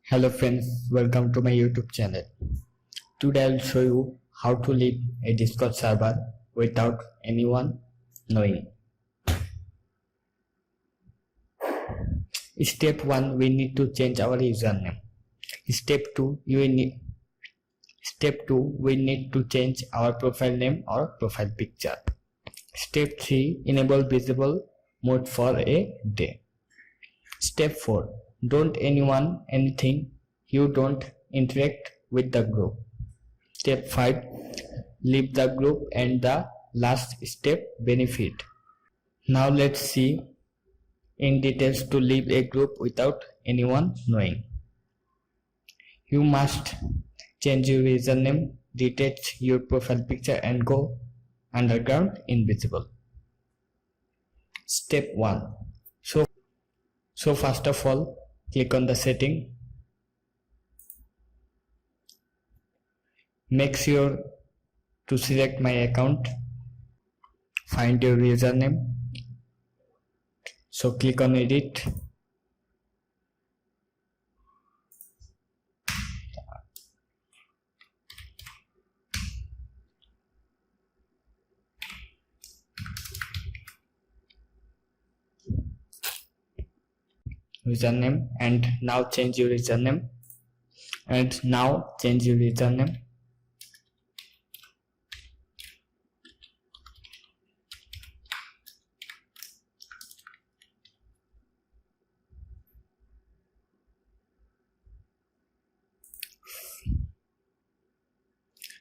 Hello friends, welcome to my YouTube channel. Today I will show you how to leave a Discord server without anyone knowing. Step 1, we need to change our username. Step 2, we need to change our profile name or profile picture. Step 3, enable visible mode for a day. Step 4, don't anyone anything, you don't interact with the group. Step 5, leave the group, and the last step, benefit. Now let's see in details to leave a group without anyone knowing. You must change your username, detach your profile picture, and go underground invisible. Step 1. So first of all, click on the setting. Make sure to select my account. Find your username. So click on edit. Username, and now change your username, and now change your username.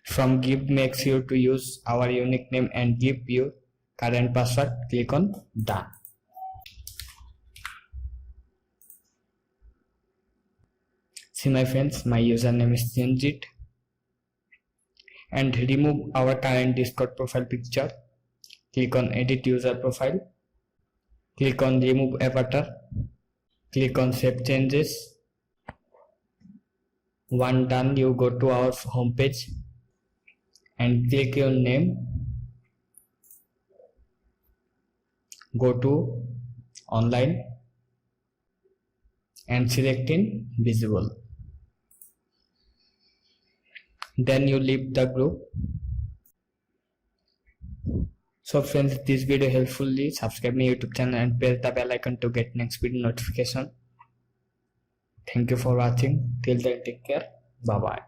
From give, make sure to use our unique name and give your current password. Click on done. See my friends, my username is changed. And remove our current Discord profile picture. Click on edit user profile. Click on remove avatar. Click on save changes. Once done, you go to our home page and click your name. Go to online and select in visible. Then you leave the group. So friends, this video helpfully, subscribe my YouTube channel and press the bell icon to get next video notification. Thank you for watching. Till then, take care. Bye bye.